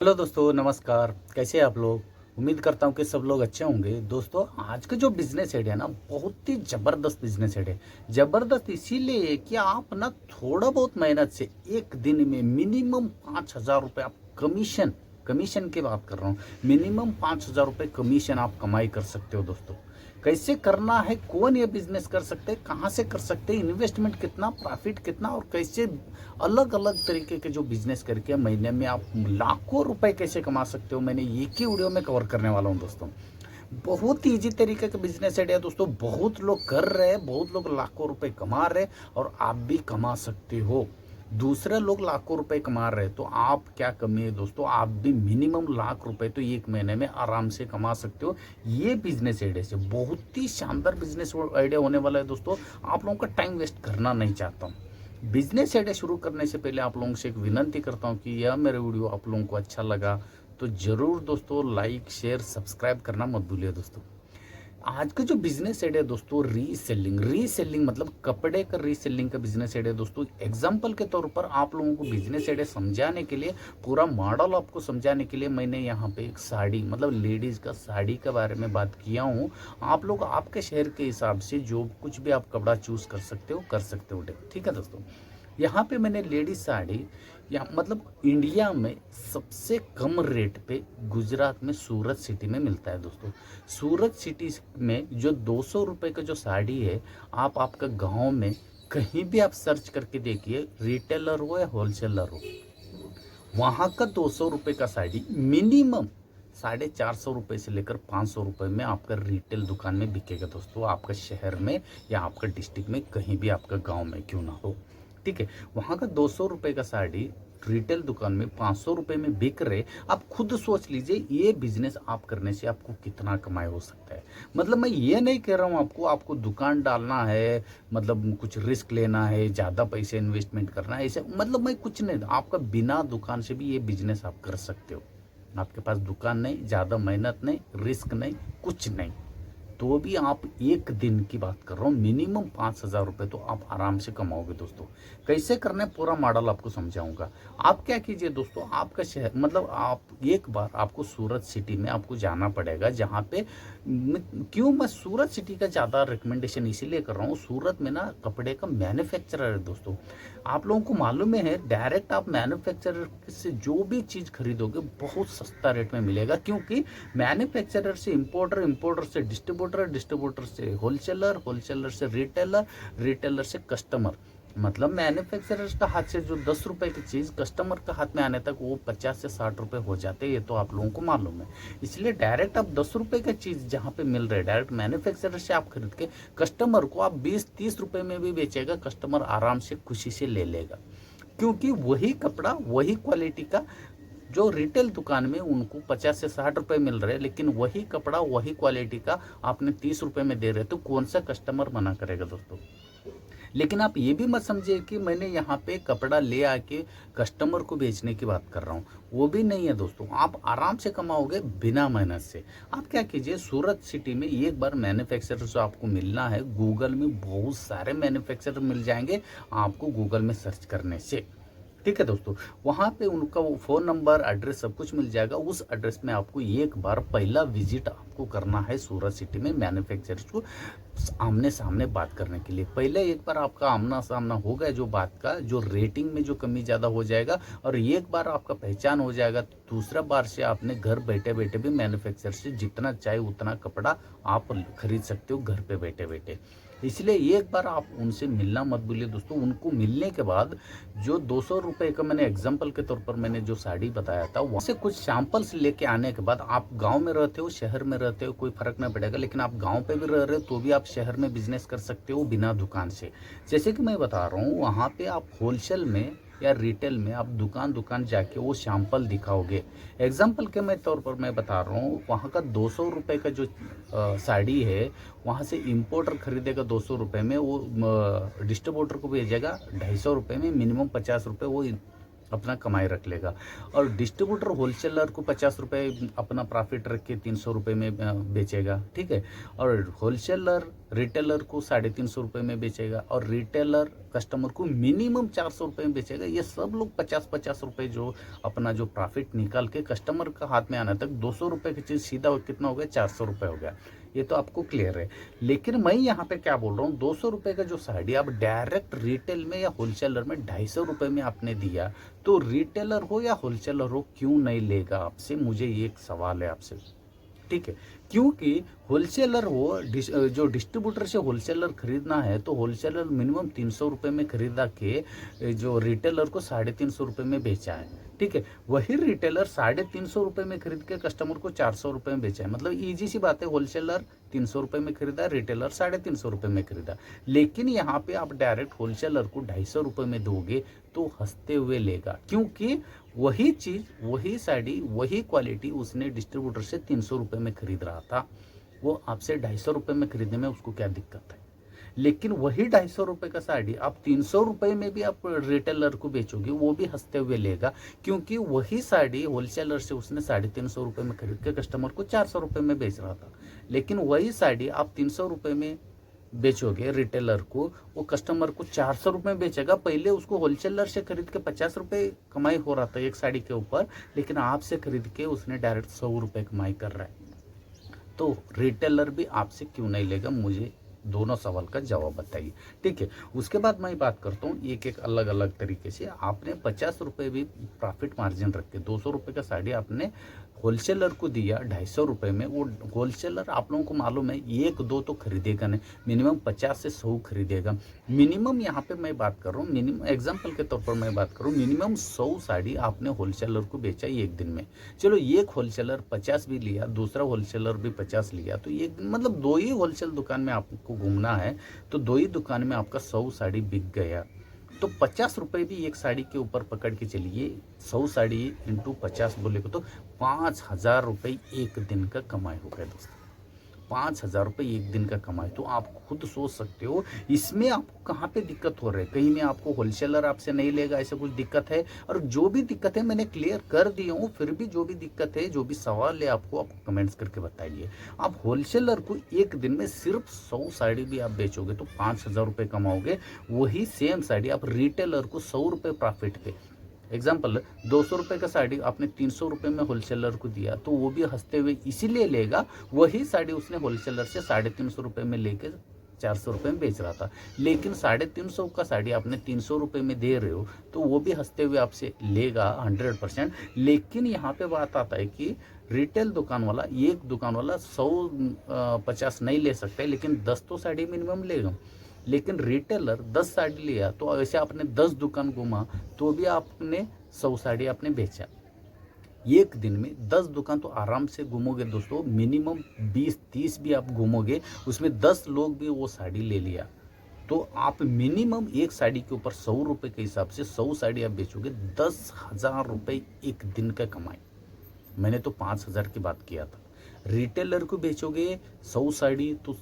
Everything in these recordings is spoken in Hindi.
हेलो दोस्तों, नमस्कार। कैसे हैं आप लोग? उम्मीद करता हूँ कि सब लोग अच्छे होंगे। दोस्तों, आज का जो बिजनेस आइडिया है ना, बहुत ही ज़बरदस्त बिजनेस आइडिया है। ज़बरदस्त इसीलिए कि आप ना थोड़ा बहुत मेहनत से एक दिन में मिनिमम 5,000 रुपये आप कमीशन कमीशन की बात कर रहा हूँ। मिनिमम 5,000 रुपये कमीशन आप कमाई कर सकते हो दोस्तों। कैसे करना है, कौन ये बिजनेस कर सकते हैं, कहाँ से कर सकते हैं, इन्वेस्टमेंट कितना, प्रॉफिट कितना, और कैसे अलग अलग तरीके के जो बिजनेस करके महीने में आप लाखों रुपए कैसे कमा सकते हो, मैंने एक ही वीडियो में कवर करने वाला हूँ दोस्तों। बहुत ही इजी तरीके का बिजनेस आइडिया दोस्तों, बहुत लोग कर रहे हैं, बहुत लोग लाखों रुपए कमा रहे हैं, और आप भी कमा सकते हो। दूसरे लोग लाखों रुपए कमा रहे हैं तो आप क्या कमी है दोस्तों, आप भी मिनिमम लाख रुपए तो एक महीने में आराम से कमा सकते हो। ये बिजनेस आइडिया से बहुत ही शानदार बिजनेस आइडिया होने वाला है दोस्तों। आप लोगों का टाइम वेस्ट करना नहीं चाहता हूँ। बिजनेस आइडिया शुरू करने से पहले आप लोगों से एक विनती करता हूँ कि यह मेरा वीडियो आप लोगों को अच्छा लगा तो जरूर दोस्तों लाइक शेयर सब्सक्राइब करना मत भूलिए दोस्तों। आज का जो बिजनेस आइडिया दोस्तों, रीसेलिंग मतलब कपड़े का रीसेलिंग का बिजनेस आइडिया दोस्तों। एग्जांपल के तौर पर आप लोगों को बिजनेस आइडिया समझाने के लिए, पूरा मॉडल आपको समझाने के लिए मैंने यहाँ पे एक साड़ी मतलब लेडीज का साड़ी के बारे में बात किया हूँ। आप लोग आपके शहर के हिसाब से जो कुछ भी आप कपड़ा चूज कर सकते हो ठीक है दोस्तों। यहाँ पे मैंने लेडीज साड़ी या मतलब इंडिया में सबसे कम रेट पे गुजरात में सूरत सिटी में मिलता है दोस्तों। सूरत सिटी में जो 200 रुपये का जो साड़ी है, आप आपका गांव में कहीं भी आप सर्च करके देखिए, रिटेलर हो या होलसेलर हो, वहाँ का 200 रुपये का साड़ी मिनिमम 450 रुपये से लेकर 500 रुपये में आपका रिटेल दुकान में बिकेगा दोस्तों। आपका शहर में या आपका डिस्ट्रिक्ट में कहीं भी, आपका गांव में क्यों ना हो, ठीक है। वहाँ का 200 रुपये का साड़ी रिटेल दुकान में 500 रुपये में बिक रहे। आप खुद सोच लीजिए, ये बिजनेस आप करने से आपको कितना कमाई हो सकता है। मतलब मैं ये नहीं कह रहा हूँ आपको दुकान डालना है, मतलब कुछ रिस्क लेना है, ज़्यादा पैसे इन्वेस्टमेंट करना है, ऐसे मतलब मैं कुछ नहीं। आपका बिना दुकान से भी ये बिजनेस आप कर सकते हो। आपके पास दुकान नहीं, ज़्यादा मेहनत नहीं, रिस्क नहीं, कुछ नहीं, तो भी आप एक दिन की बात कर रहा हूँ, मिनिमम 5,000 रुपये तो आप आराम से कमाओगे दोस्तों। कैसे करना है पूरा मॉडल आपको समझाऊंगा। आप क्या कीजिए दोस्तों, आपका शहर मतलब आप एक बार आपको सूरत सिटी में आपको जाना पड़ेगा, जहाँ पे क्यों मैं सूरत सिटी का ज़्यादा रिकमेंडेशन इसीलिए कर रहा हूँ, सूरत में ना कपड़े का मैन्युफैक्चरर है दोस्तों। आप लोगों को मालूम है, डायरेक्ट आप मैन्युफैक्चरर से जो भी चीज़ खरीदोगे बहुत सस्ता रेट में मिलेगा, क्योंकि मैन्युफैक्चरर से इंपोर्टर, इंपोर्टर से डिस्ट्रीब्यूटर, डिस्ट्रीब्यूटर से होलसेलर, होलसेलर से रिटेलर, रिटेलर से कस्टमर। मतलब मैन्युफैक्चरर का हाथ से जो 10 रुपए की चीज़ कस्टमर का हाथ में आने तक वो 50 से 60 रुपए हो जाते हैं, ये तो आप लोगों को मालूम है। इसलिए डायरेक्ट आप 10 रुपए का चीज़ जहाँ पे मिल रहा है, डायरेक्ट मैन्युफैक्चरर से आप खरीद के कस्टमर को आप 20-30 रुपए में भी बेचेगा, कस्टमर आराम से खुशी से ले लेगा, क्योंकि वही कपड़ा वही क्वालिटी का जो रिटेल दुकान में उनको 50 से 60 रुपए मिल रहे हैं, लेकिन वही कपड़ा वही क्वालिटी का आपने 30 रुपए में दे रहे, तो कौन सा कस्टमर मना करेगा दोस्तों। लेकिन आप ये भी मत समझिए कि मैंने यहाँ पे कपड़ा ले आके कस्टमर को बेचने की बात कर रहा हूँ, वो भी नहीं है दोस्तों। आप आराम से कमाओगे बिना मेहनत से। आप क्या कीजिए, सूरत सिटी में एक बार मैन्युफैक्चरर से आपको मिलना है, गूगल में बहुत सारे मैन्युफैक्चरर मिल जाएंगे आपको गूगल में सर्च करने से, ठीक है दोस्तों। वहाँ पे उनका वो फ़ोन नंबर, एड्रेस सब कुछ मिल जाएगा। उस एड्रेस में आपको एक बार पहला विजिट आपको करना है सूरत सिटी में मैन्युफैक्चरर्स को आमने सामने बात करने के लिए। पहले एक बार आपका आमना सामना हो गया, जो बात का जो रेटिंग में जो कमी ज़्यादा हो जाएगा, और एक बार आपका पहचान हो जाएगा, तो दूसरा बार से आपने घर बैठे बैठे भी मैन्युफैक्चरर से जितना चाहे उतना कपड़ा आप खरीद सकते हो घर पे बैठे बैठे। इसलिए एक बार आप उनसे मिलना मत भूलिए दोस्तों। उनको मिलने के बाद जो 200 रुपये का मैंने एग्जाम्पल के तौर पर मैंने जो साड़ी बताया था, वहाँ से कुछ सैंपल्स लेके आने के बाद, आप गांव में रहते हो शहर में रहते हो कोई फर्क नहीं पड़ेगा, लेकिन आप गांव पे भी रह रहे हो तो भी आप शहर में बिजनेस कर सकते हो बिना दुकान से। जैसे कि मैं बता रहा हूँ, वहाँ पे आप होलसेल में या रिटेल में आप दुकान दुकान जाके वो सैंपल दिखाओगे। एग्जाम्पल के मैं तौर पर मैं बता रहा हूँ, वहाँ का 200 रुपये का जो साड़ी है, वहाँ से इंपोर्टर खरीदेगा 200 रुपये में, वो डिस्ट्रीब्यूटर को भेजेगा 250 रुपये में, मिनिमम 50 रुपये वो अपना कमाई रख लेगा। और डिस्ट्रीब्यूटर होलसेलर को 50 रुपये अपना प्रॉफिट रख के 300 रुपये में बेचेगा, ठीक है। और होलसेलर रिटेलर को 350 रुपये में बेचेगा, और रिटेलर कस्टमर को मिनिमम 400 रुपये में बेचेगा। ये सब लोग 50-50 रुपये जो अपना जो प्रॉफिट निकाल के कस्टमर का हाथ में आने तक 200 रुपये की चीज़ सीधा कितना हो गया, 400 रुपये हो गया। ये तो आपको क्लियर है। लेकिन मैं यहाँ पे क्या बोल रहा हूँ, 200 रुपये का जो साड़ी आप डायरेक्ट रिटेल में या होलसेलर में 250 रुपये में आपने दिया, तो रिटेलर हो या होलसेलर हो क्यों नहीं लेगा आपसे? मुझे ये एक सवाल है आपसे, ठीक है। क्योंकि होलसेलर हो, जो डिस्ट्रीब्यूटर से होलसेलर खरीदना है तो होलसेलर मिनिमम 300 रुपये में खरीदा के जो रिटेलर को 350 रुपये में बेचा है, ठीक है। वही रिटेलर 350 रुपये में खरीद के कस्टमर को 400 रुपये में बेचा है। मतलब ईजी सी बात है, होलसेलर 300 रुपये में खरीदा, रिटेलर 350 रुपये में खरीदा। लेकिन यहाँ पे आप डायरेक्ट होलसेलर को 250 रुपये में दोगे तो हंसते हुए लेगा, क्योंकि वही चीज़, वही साड़ी, वही क्वालिटी उसने डिस्ट्रीब्यूटर से 300 रुपये में खरीद रहा था, वो आपसे 250 रुपये में खरीदने में उसको क्या दिक्कत है? लेकिन वही 250 रुपये का साड़ी आप 300 रुपये में भी आप रिटेलर को बेचोगे, वो भी हंसते हुए लेगा, क्योंकि वही साड़ी होलसेलर से उसने 350 रुपये में खरीद के कस्टमर को 400 रुपये में बेच रहा था। लेकिन वही साड़ी आप 300 रुपये में बेचोगे रिटेलर को, वो कस्टमर को 400 रुपये में बेचेगा। पहले उसको होलसेलर से खरीद के 50 रुपये कमाई हो रहा था एक साड़ी के ऊपर, लेकिन आपसे खरीद के उसने डायरेक्ट 100 रुपये कमाई कर रहा है। तो रिटेलर भी आपसे क्यों नहीं लेगा? मुझे दोनों सवाल का जवाब बताइए, ठीक है। उसके बाद मैं बात करता हूँ एक एक अलग अलग तरीके से। आपने 50 रुपये भी प्रॉफिट मार्जिन रख के 200 रुपये का साड़ी आपने होलसेलर को दिया 250 रुपये में। वो होलसेलर आप लोगों को मालूम है 1-2 तो खरीदेगा नहीं, मिनिमम 50 से 100 खरीदेगा। मिनिमम यहाँ पे मैं बात कर रहा हूँ, मिनिमम एग्जाम्पल के तौर पर मैं बात करूँ, मिनिमम 100 साड़ी आपने होलसेलर को बेचा एक दिन में। चलो एक होलसेलर 50 भी लिया, दूसरा होलसेलर भी 50 लिया, तो ये मतलब 2 ही होलसेल दुकान में आपको घूमना है, तो 2 ही दुकान में आपका 100 साड़ी बिक गया। तो 50 रुपये भी एक साड़ी के ऊपर पकड़ के चलिए, 100 साड़ी इंटू 50 बोले तो 5,000 रुपये एक दिन का कमाई हो गया दोस्तों। 5,000 रुपये एक दिन का कमाई, तो आप खुद सोच सकते हो इसमें आपको कहाँ पे दिक्कत हो रही है। कहीं में आपको होलसेलर आपसे नहीं लेगा, ऐसा कुछ दिक्कत है? और जो भी दिक्कत है मैंने क्लियर कर दिया हूँ, फिर भी जो भी दिक्कत है, जो भी सवाल है आपको, आप कमेंट्स करके बताइए। आप होलसेलर को एक दिन में सिर्फ 100 साड़ी भी आप बेचोगे तो 5,000 रुपये कमाओगे। वही सेम साड़ी आप रिटेलर को 100 रुपये प्रॉफिट पे, एग्जाम्पल 200 रुपये का साड़ी आपने 300 रुपये में होलसेलर को दिया, तो वो भी हंसते हुए इसीलिए लेगा, वही साड़ी उसने होलसेलर से 350 रुपये में लेके 400 रुपये में बेच रहा था। लेकिन 350 का साड़ी आपने 300 रुपये में दे रहे हो, तो वो भी हंसते हुए आपसे लेगा 100%। लेकिन यहाँ पे बात आता है कि रिटेल दुकान वाला, एक दुकान वाला 100-50 नहीं ले सकता है, लेकिन 10 तो साड़ी मिनिमम लेगा। लेकिन रिटेलर 10 साड़ी लिया, तो ऐसे आपने 10 दुकान घूमा, तो भी आपने 100 साड़ी आपने बेचा। एक दिन में 10 दुकान तो आराम से घूमोगे दोस्तों, मिनिमम 20-30 भी आप घूमोगे, उसमें 10 लोग भी वो साड़ी ले लिया, तो आप मिनिमम एक साड़ी के ऊपर 100 रुपये के हिसाब से 100 साड़ी आप बेचोगे, 10,000 रुपये एक दिन का कमाई। मैंने तो 5,000 की बात किया था। रिटेलर को बेचोगे 100 साड़ी तो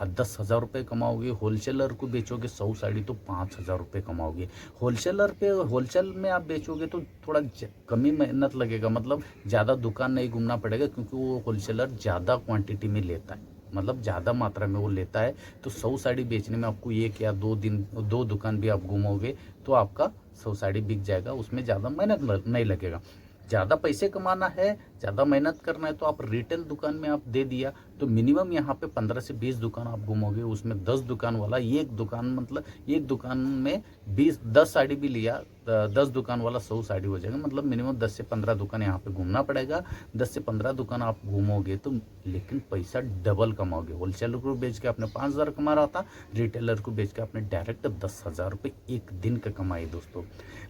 10,000 रुपये कमाओगे, होलसेलर को बेचोगे 100 साड़ी तो 5,000 रुपये कमाओगे। होलसेलर पे, होलसेल में आप बेचोगे तो थोड़ा कम ही मेहनत लगेगा, मतलब ज़्यादा दुकान नहीं घूमना पड़ेगा, क्योंकि वो होलसेलर ज़्यादा क्वांटिटी में लेता है, मतलब ज़्यादा मात्रा में वो लेता है। तो 100 साड़ी बेचने में आपको 1 या 2 दुकान भी आप घूमोगे तो आपका 100 साड़ी बिक जाएगा, उसमें ज़्यादा मेहनत नहीं लगेगा। ज़्यादा पैसे कमाना है, ज़्यादा मेहनत करना है, तो आप रिटेल दुकान में आप दे दिया, तो मिनिमम यहाँ पे 15 से 20 दुकान आप घूमोगे, उसमें 10 दुकान वाला, एक दुकान मतलब एक दुकान में 10 साड़ी भी लिया, 10 दुकान वाला 100 साड़ी हो जाएगा, मतलब मिनिमम 10 से 15 दुकान यहाँ पे घूमना पड़ेगा। 10 से 15 दुकान आप घूमोगे तो, लेकिन पैसा डबल कमाओगे। होलसेलर को बेच के आपने 5,000 कमा रहा था, रिटेलर को बेच के आपने डायरेक्ट 10,000 रुपये एक दिन का कमाई दोस्तों।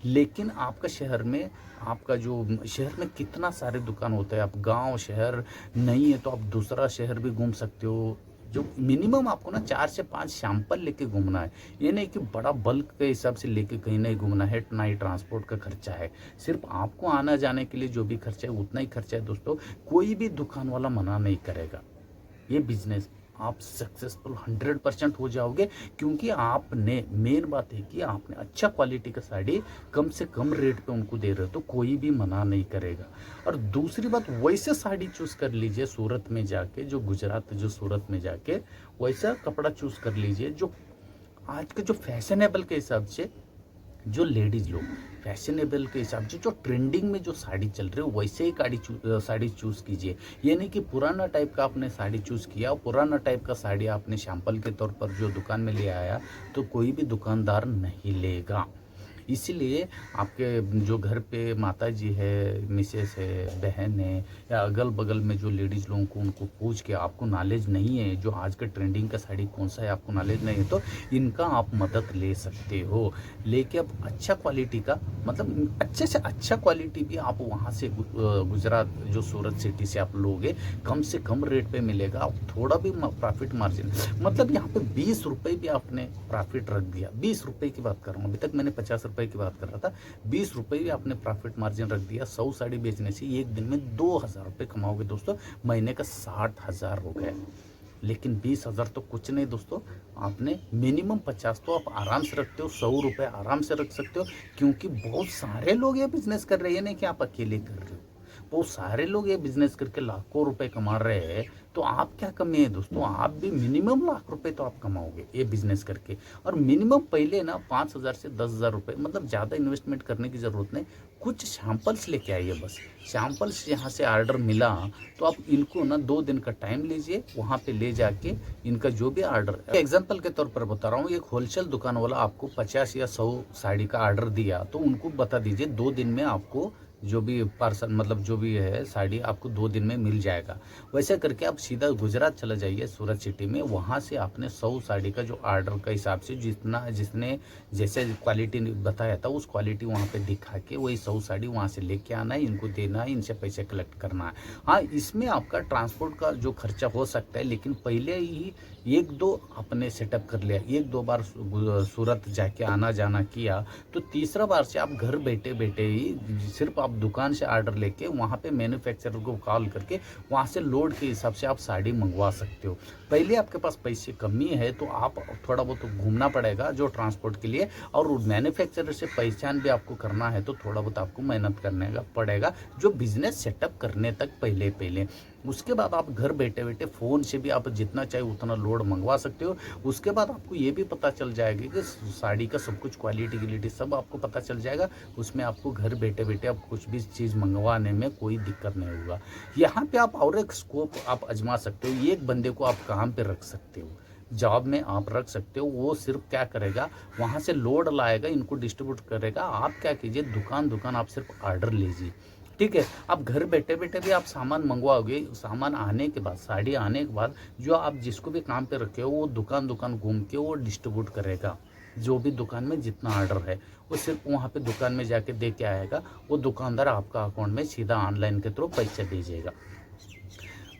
लेकिन आपका शहर में, आपका जो शहर में कितना सारे दुकान होते हैं, आप गांव शहर नहीं है तो आप दूसरा शहर भी घूम सकते हो। जो मिनिमम आपको ना 4 से 5 सैंपल लेके घूमना है, ये नहीं कि बड़ा बल्क के हिसाब से लेके कहीं नहीं घूमना है, ना ही ट्रांसपोर्ट का खर्चा है। सिर्फ आपको आना जाने के लिए जो भी खर्चा है उतना ही खर्चा है दोस्तों। कोई भी दुकान वाला मना नहीं करेगा, ये बिजनेस आप सक्सेसफुल 100% हो जाओगे, क्योंकि आपने, मेन बात है कि आपने अच्छा क्वालिटी का साड़ी कम से कम रेट पे उनको दे रहे हो तो कोई भी मना नहीं करेगा। और दूसरी बात, वैसे साड़ी चूज़ कर लीजिए सूरत में जाके, जो गुजरात जो सूरत में जाके वैसा कपड़ा चूज़ कर लीजिए जो आज के जो फैशनेबल के हिसाब से, जो लेडीज लोग फैशनेबल के हिसाब से जो ट्रेंडिंग में जो साड़ी चल रही है वैसे ही साड़ी चूज़ कीजिए। ये नहीं कि पुराना टाइप का आपने साड़ी चूज़ किया और पुराना टाइप का साड़ी आपने सैंपल के तौर पर जो दुकान में ले आया तो कोई भी दुकानदार नहीं लेगा। इसीलिए आपके जो घर पे माता जी है, मिसेस है, बहन है, या अगल बगल में जो लेडीज़ लोगों को, उनको पूछ के, आपको नॉलेज नहीं है जो आज का ट्रेंडिंग का साड़ी कौन सा है, आपको नॉलेज नहीं है तो इनका आप मदद ले सकते हो। लेके अब अच्छा क्वालिटी का, मतलब अच्छे से अच्छा क्वालिटी भी आप वहाँ से गुजरात जो सूरत सिटी से आप लोगे कम से कम रेट पे मिलेगा। आप थोड़ा भी प्रॉफिट मार्जिन, मतलब यहाँ पे 20 रुपये भी आपने प्रॉफिट रख दिया, 20 रुपये की बात कर रहा हूँ, अभी तक मैंने 50 रुपये की बात कर रहा था, 20 रुपये भी आपने प्रॉफिट मार्जिन रख दिया। 100 साड़ी बेचने से एक दिन में 2000 रुपये कमाओगे दोस्तों, महीने का 60,000 हो गया। लेकिन 20,000 तो कुछ नहीं दोस्तों, आपने मिनिमम 50 तो आप आराम से रखते हो, 100 रुपये आराम से रख सकते हो, क्योंकि बहुत सारे लोग ये बिजनेस कर रहे हैं, नहीं कि आप अकेले कर रहे हो। बहुत सारे लोग ये बिजनेस करके लाखों रुपए कमा रहे हैं, तो आप क्या कमी है दोस्तों, आप भी मिनिमम लाख रुपए तो आप कमाओगे ये बिजनेस करके। और मिनिमम पहले ना 5,000 से 10,000 रुपये, मतलब ज़्यादा इन्वेस्टमेंट करने की ज़रूरत नहीं, कुछ सैम्पल्स लेके आइए बस। सैम्पल्स यहाँ से ऑर्डर मिला तो आप इनको ना 2 दिन का टाइम लीजिए, वहाँ पे ले जाके इनका जो भी ऑर्डर, एग्जाम्पल के तौर पर बता रहा हूँ, एक होलसेल दुकान वाला आपको 50 या 100 साड़ी का ऑर्डर दिया तो उनको बता दीजिए 2 दिन में आपको जो भी पार्सल, मतलब जो भी है साड़ी आपको 2 दिन में मिल जाएगा। वैसे करके आप सीधा गुजरात चला जाइए सूरत सिटी में, वहाँ से आपने 100 साड़ी का जो ऑर्डर का हिसाब से जिसने जैसे क्वालिटी बताया था उस क्वालिटी वहाँ पे दिखा के वही 100 साड़ी वहाँ से लेके आना है, इनको देना है, इनसे पैसे कलेक्ट करना है। हाँ, इसमें आपका ट्रांसपोर्ट का जो खर्चा हो सकता है, लेकिन पहले ही 1-2 आपने सेटअप कर लिया, 1-2 बार सूरत जाके आना जाना किया तो तीसरा बार से आप घर बैठे बैठे ही सिर्फ आप दुकान से ऑर्डर लेके वहाँ पे मैन्युफैक्चरर को कॉल करके वहाँ से लोड के हिसाब से आप साड़ी मंगवा सकते हो। पहले आपके पास पैसे कमी है तो आप थोड़ा बहुत घूमना पड़ेगा जो ट्रांसपोर्ट के लिए, और मैन्युफैक्चरर से पहचान भी आपको करना है तो थोड़ा बहुत आपको मेहनत करने का पड़ेगा जो बिजनेस सेटअप करने तक पहले पहले। उसके बाद आप घर बैठे बैठे फ़ोन से भी आप जितना चाहे उतना लोड मंगवा सकते हो। उसके बाद आपको ये भी पता चल जाएगा कि साड़ी का सब कुछ क्वालिटी सब आपको पता चल जाएगा। उसमें आपको घर बैठे बैठे आप कुछ भी चीज़ मंगवाने में कोई दिक्कत नहीं होगा। यहाँ पे आप और एक स्कोप आप आजमा सकते हो, एक बंदे को आप काम पे रख सकते हो, जॉब में आप रख सकते हो। वो सिर्फ क्या करेगा, वहाँ से लोड लाएगा, इनको डिस्ट्रीब्यूट करेगा। आप क्या कीजिए, दुकान आप सिर्फ ऑर्डर लीजिए, ठीक है। आप घर बैठे बैठे भी आप सामान मंगवाओगे, सामान आने के बाद, साड़ी आने के बाद जो आप जिसको भी काम पे रखे हो वो दुकान घूम के वो डिस्ट्रीब्यूट करेगा। जो भी दुकान में जितना ऑर्डर है वो सिर्फ वहाँ पे दुकान में जाके दे के आएगा, वो दुकानदार आपका अकाउंट में सीधा ऑनलाइन के थ्रू पैसे भेजेगा।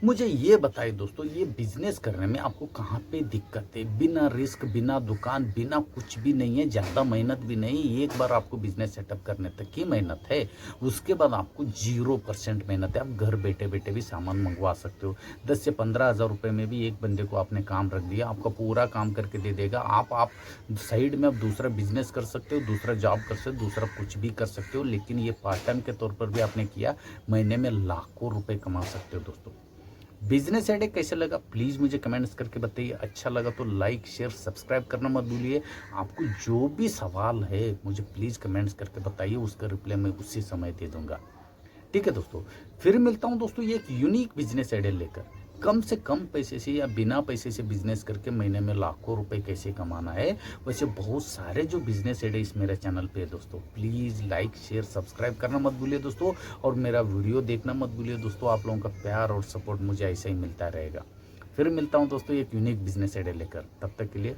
मुझे ये बताइए दोस्तों, ये बिजनेस करने में आपको कहाँ पे दिक्कत है? बिना रिस्क, बिना दुकान, बिना कुछ भी नहीं है, ज़्यादा मेहनत भी नहीं। एक बार आपको बिजनेस सेटअप करने तक की मेहनत है, उसके बाद आपको 0% मेहनत है। आप घर बैठे बैठे भी सामान मंगवा सकते हो। 10 से 15,000 रुपये में भी एक बंदे को आपने काम रख दिया, आपका पूरा काम करके दे देगा। आप साइड में आप दूसरा बिजनेस कर सकते हो, दूसरा जॉब कर सकते हो, दूसरा कुछ भी कर सकते हो, लेकिन ये पार्ट टाइम के तौर पर भी आपने किया, महीने में लाखों रुपये कमा सकते हो दोस्तों। बिजनेस आइडिया कैसे लगा प्लीज़ मुझे कमेंट्स करके बताइए। अच्छा लगा तो लाइक शेयर सब्सक्राइब करना मत भूलिए। आपको जो भी सवाल है मुझे प्लीज़ कमेंट्स करके बताइए, उसका रिप्लाई मैं उसी समय दे दूंगा। ठीक है दोस्तों, फिर मिलता हूं दोस्तों ये एक यूनिक बिजनेस आइडिया लेकर। कम से कम पैसे से या बिना पैसे से बिजनेस करके महीने में लाखों रुपए कैसे कमाना है, वैसे बहुत सारे जो बिजनेस आइडिया इस मेरे चैनल पे है दोस्तों। प्लीज़ लाइक शेयर सब्सक्राइब करना मत भूलिए दोस्तों, और मेरा वीडियो देखना मत भूलिए दोस्तों। आप लोगों का प्यार और सपोर्ट मुझे ऐसा ही मिलता रहेगा। फिर मिलता हूँ दोस्तों एक यूनिक बिजनेस आइडिया लेकर, तब तक के लिए